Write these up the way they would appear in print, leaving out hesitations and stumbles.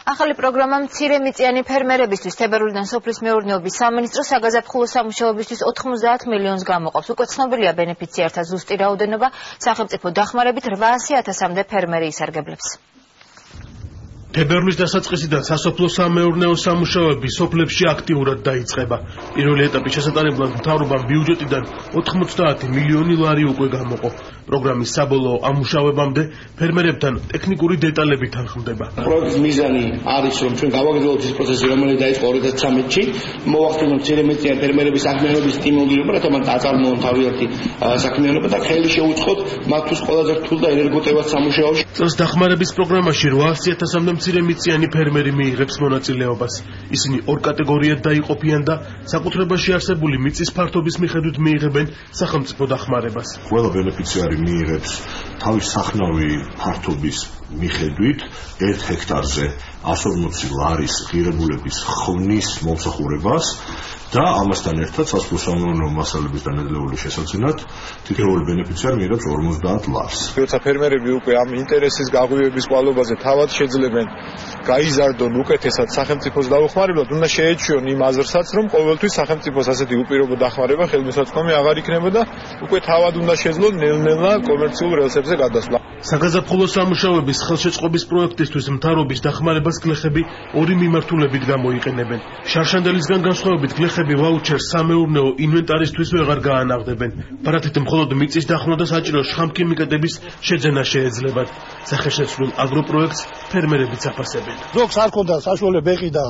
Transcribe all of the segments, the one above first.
ახალი პროგრამა მცირემიწიანი ფერმერებისთვის თებერვლიდან სოფლის მეურნეობის სამინისტრო საგაზაფხულო სამუშაოებისთვის 90 მილიონს გამოყოფს. უკვე ცნობილია ბენეფიციართა ზუსტი რაოდენობა, სახელმწიფო დახმარებით 800.000-მდე ფერმერი ისარგებლებს. თებერვლის დასაწყისიდან სასოფლო სამეურნეო სამუშაოები სოფლებში აქტიურად დაიწყება. პირველი ეტაპის შესატარებლად მთავრობამ ბიუჯეტიდან 90 მილიონი ლარი უკვე გამოყო. პროგრამის საბოლოო ამუშავებამდე ფერმერებთან ტექნიკური დეტალები თანხმდება. პროექტის მიზანი არის, რომ ჩვენ გავაგრძელოთ ის პროცესი, რომელიც დაიწყო 2013-ში, მოვახდინოთ მცირემიწიანი ფერმერების საქმიანობის სტიმულირება, რათა მან აწარმოონ თავიანთი საქმიანობა და ხელი შეუწყოთ მათთვის ყველაზე რთულ და ენერგოტევად სამუშაოში. წელს დახმარების პროგრამაში 800.000-მდე მცირემიწიანი ფერმერი მიიღებს მონაწილეობას. ისინი ორ კატეგორიად დაიყოფიან და საკუთრებაში არსებული მიწის ფართობის მიხედვით მიიღებენ სახელმწიფო დახმარებას. ყველა ბენეფიციარი მიიღებს თავის სახნავი ფართობის მიხედვით 1 ჰექტარზე 140 ლარის ღირებულების ხმის მომსახურებას და ამასთან ერთად სასოფლო სამეურნეო მასალების დანედლეული შესაძენად თითოეული ბენეფიციარი მიიღებს 50 ლარს. როცა ფერმერები უკვე ამ ინტერესის გაღვივების კვალობაზე თავად შეძლებენ გაიზარდონ უკეთესად სახელმწიფოს დაუხმარებლად, უნდა შეეჩვიონ იმ აზრსაც, რომ ყოველთვის სახელმწიფოს ასეთი უპირობო დახმარება ხელმისაწვდომი აღარ იქნებოდა, უკვე თავად უნდა შეძლონ ნელ-ნელა კომერციულ რელსებზე გადასვლა. საგაზაფხულო სამუშაოების ხელშეწყობის პროექტისთვის მთავრობის დახმარებას გლეხები ორი მიმართულებით გამოიყენებენ. შარშანდელისგან განსხვავებით გლეხები ვაუჩერს სამეურნეო ინვენტარისთვის ვეღარ გაანაღდებენ. ბარათით მხოლოდ მიწის დახმნა და საჭირო შხამქიმიკატების შეძენა შეეძლებათ. სახეშეცვლილ აგროპროექტს ფერმერებიც აფასებენ. ზოგს არ ქონდა საშუალება ეყიდა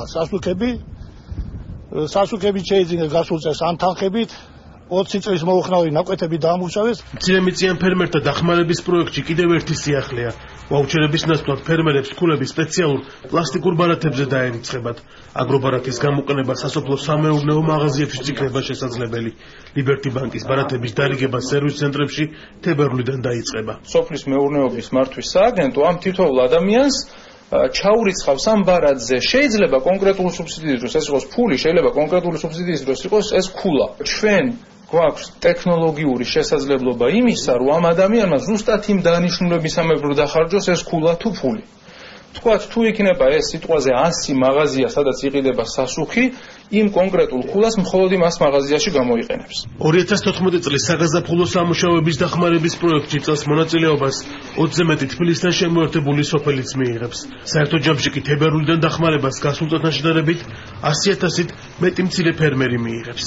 სასუქებით შეიძინეს გასულ წელს ამ თანხებით 20 წლის მოუხნავი ნაკვეთები დაამუშავეს. მცირემიწიან ფერმერთა დახმარების პროექტში კიდევ ერთი სიახლეა. ვაუჩერების ნაცვლად ფერმერებს ქულები სპეციალურ პლასტიკურ ბარათებზე დაერიცხებათ. აგრობარათის გამოყენება სასოფლო სამეურნეო მაღაზიებში იქნება შესაძლებელი. ლიბერტი ბანკის ბარათების დარიგება სერვის ცენტრებში თებერვლიდან დაიწყება. სოფლის მეურნეობის მართვის სააგენტო ამ თითოეულ ადამიანს ჩაურიცხავს ამ ბარათზე. შეიძლება კონკრეტული სუბსიდიის დროს ეს იყოს ფული, შეიძლება კონკრეტული სუბსიდიის დროს იყოს ეს ქულა. ჩვენ გვაქვს ტექნოლოგიური შესაძლებლობა იმისა, რომ ამ ადამიანმა ზუსტად იმ დანიშნულებისამებრ დახარჯოს ეს ქულა თუ ფული. თქვათ, თუ იქნება ეს სიტყვაზე 100 მაღაზია, სადაც იყიდება სასუქი, იმ კონკრეტულ ქულას მხოლოდ იმ 100 მაღაზიაში გამოიყენებს. 2014 წლის საგაზაფხულო სამუშაოების დახმარების პროექტში წელს მონაწილეობას 20-ზე მეტი თბილისთან შემოერთებული სოფელიც მიიღებს. საერთო ჯამში კი თებერვლიდან დახმარებას გასულ წელთან შედარებით 100.000-ით მეტი მცირე ფერმერი მიიღებს.